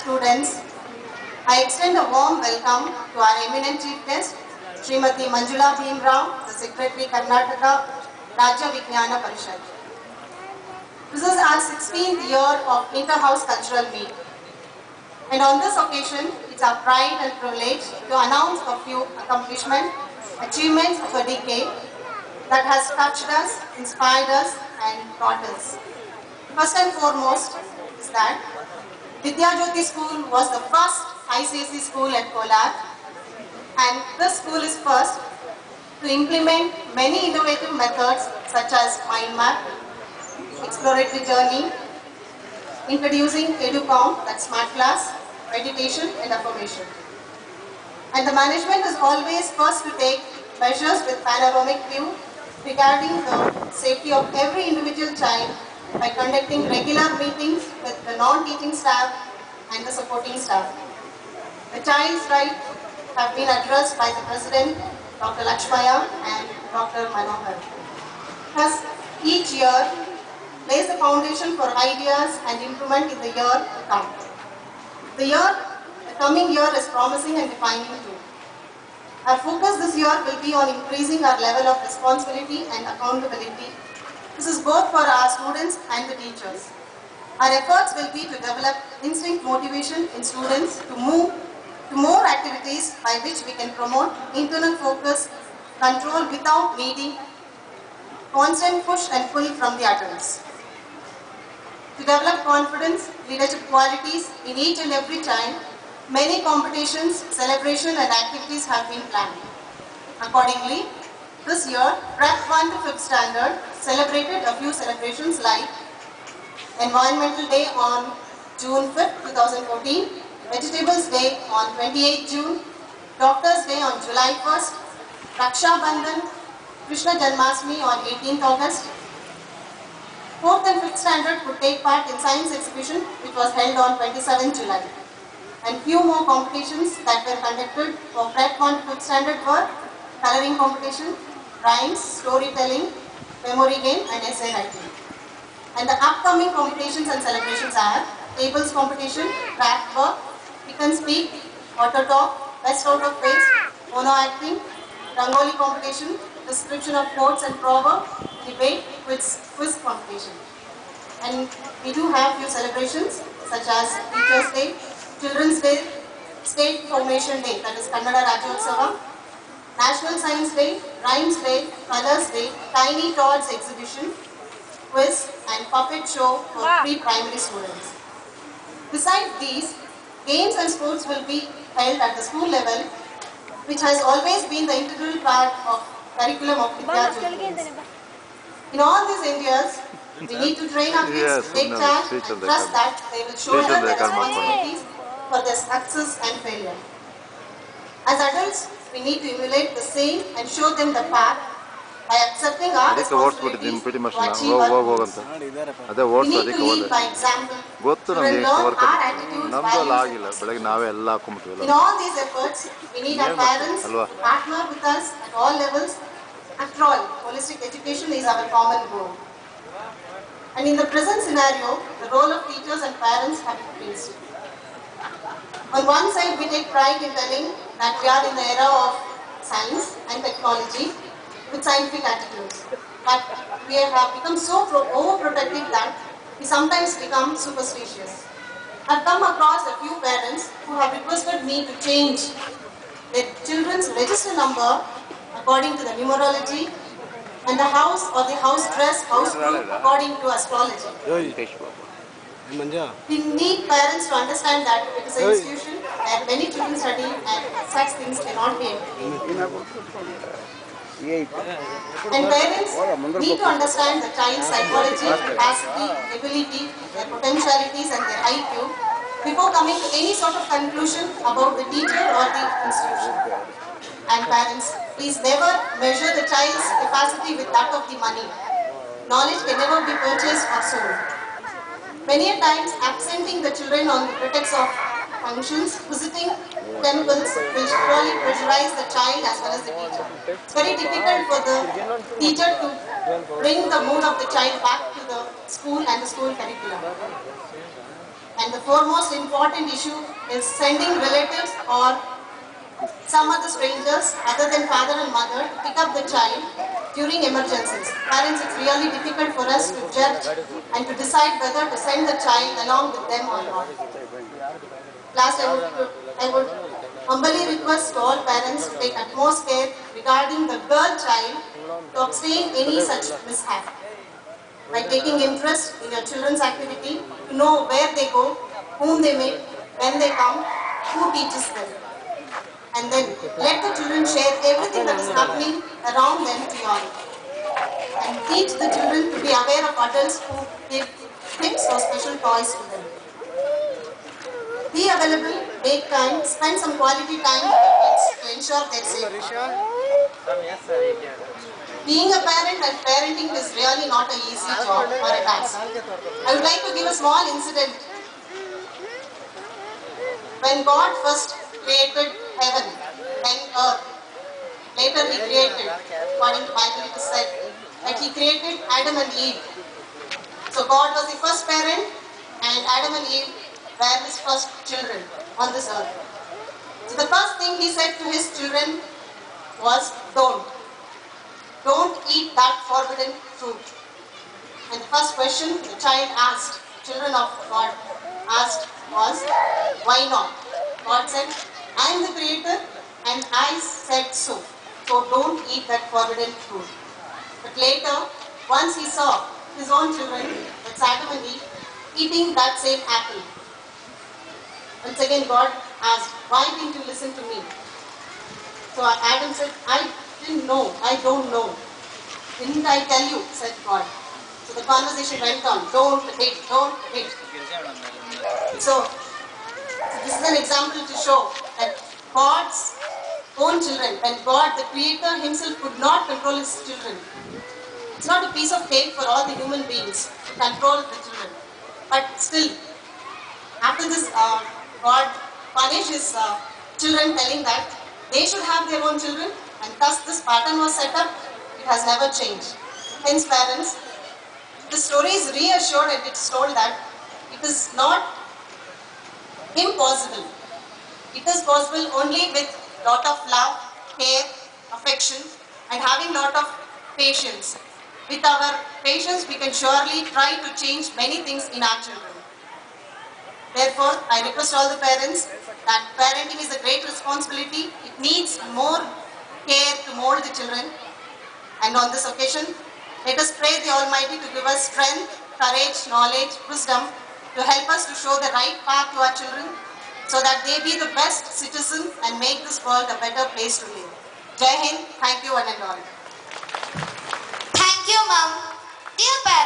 students, I extend a warm welcome to our eminent chief guest, Srimati Manjula Bhimrao, the Secretary Karnataka Rajya Vijnana Parishad. This is our 16th year of Inter-House Cultural Meet. And on this occasion, it's our pride and privilege to announce a few accomplishments, achievements of a decade that has touched us, inspired us, and taught us. First and foremost is that Vidya Jyoti School was the first ICSE school at Kolar, and this school is first to implement many innovative methods such as mind map, exploratory journey, introducing EduCom, that's smart class, meditation and affirmation. And the management is always first to take measures with panoramic view regarding the safety of every individual child by conducting regular meetings with the non-teaching staff and the supporting staff. The child's rights have been addressed by the President, Dr. Lakshmaya and Dr. Manohar. Thus, each year lays the foundation for ideas and improvement in the year to come. The coming year is promising and defining too. Our focus this year will be on increasing our level of responsibility and accountability. This is both for our students and the teachers. Our efforts will be to develop instinct motivation in students to move to more activities by which we can promote internal focus, control without needing constant push and pull from the adults. To develop confidence, leadership qualities in each and every child, many competitions, celebration and activities have been planned. Accordingly, this year, Prep 1 to 5th standard celebrated a few celebrations like Environmental Day on June 5th, 2014, Vegetables Day on 28th June, Doctors Day on July 1st, Raksha Bandhan, Krishna Janmashtami on 18th August. 4th and 5th standard could take part in science exhibition which was held on 27th July. And few more competitions that were conducted for Prep 1 to 5th standard were coloring competition, rhymes, storytelling, memory game and essay writing. And the upcoming competitions and celebrations are tables competition, craft work, pick and speak, auto talk, best out of place, mono acting, rangoli competition, description of quotes and proverbs, debate, quiz competition. And we do have few celebrations such as Teachers' Day, Children's Day, State Formation Day, that is Kannada Rajyotsava, National Science Day, Rhymes Day, Colors Day, Tiny Toys exhibition, quiz and puppet show for pre-primary students. Besides these, games and sports will be held at the school level, which has always been the integral part of curriculum of Vidya Jyoti. In all these areas, we need to train our kids to take charge and trust that they will shoulder their responsibilities for their success and failure. As adults, we need to emulate the same and show them the path by accepting our responsibilities to achieve our goals. We need to lead by example, children learn our attitudes, values. In all these efforts, we need our parents to partner with us at all levels. After all, holistic education is our common goal. And in the present scenario, the role of teachers and parents have increased. On one side, we take pride in telling that we are in the era of science and technology with scientific attitudes. But we have become so overprotective that we sometimes become superstitious. I've come across a few parents who have requested me to change their children's register number according to the numerology and the house or the house dress, house group according to astrology. We need parents to understand that it is an institution where many children study and such things cannot be entertained. And parents need to understand the child's psychology, capacity, ability, their potentialities and their IQ before coming to any sort of conclusion about the teacher or the institution. And parents, please never measure the child's capacity with that of the money. Knowledge can never be purchased or sold. Many a times, absenting the children on the pretext of functions, visiting temples will surely pressurize the child as well as the teacher. It's very difficult for the teacher to bring the mood of the child back to the school and the school curriculum. And the foremost important issue is sending relatives or some other strangers other than father and mother to pick up the child during emergencies. Parents, it's really difficult for us to judge and to decide whether to send the child along with them or not. Last, I would humbly request all parents to take utmost care regarding the girl child to abstain any such mishap. By taking interest in your children's activity, to know where they go, whom they meet, when they come, who teaches them. And then let the children share everything that is happening around them to you all. And teach the children to be aware of adults who give gifts or special toys to them. Be available, make time, spend some quality time with your kids to ensure their safety. Being a parent and parenting is really not an easy job or a task. I would like to give a small incident. When God first created heaven and earth, later He created, according to the Bible it is said, that He created Adam and Eve. So God was the first parent and Adam and Eve were His first children on this earth. So the first thing He said to His children was, don't eat that forbidden fruit. And the first question the child asked, children of God asked was, why not? God said, I am the creator and I said so. So don't eat that forbidden fruit. But later, once he saw his own children, that's Adam and Eve, eating that same apple. Once again God asked, why didn't you listen to me? So Adam said, I didn't know, I don't know. Didn't I tell you, said God. So the conversation went on, don't hate. So this is an example to show that God's own children, when God the Creator Himself could not control His children, it's not a piece of cake for all the human beings to control the children. But still, after this, God punished His children, telling that they should have their own children, and thus this pattern was set up. It has never changed. Hence, parents, the story is reassured and it's told that it is not impossible. It is possible only with lot of love, care, affection, and having lot of patience. With our patience, we can surely try to change many things in our children. Therefore, I request all the parents that parenting is a great responsibility. It needs more care to mold the children. And on this occasion, let us pray the Almighty to give us strength, courage, knowledge, wisdom to help us to show the right path to our children so that they be the best citizens and make this world a better place to live. Jai Hind, thank you one and all. Thank you, Mom. Dear parents,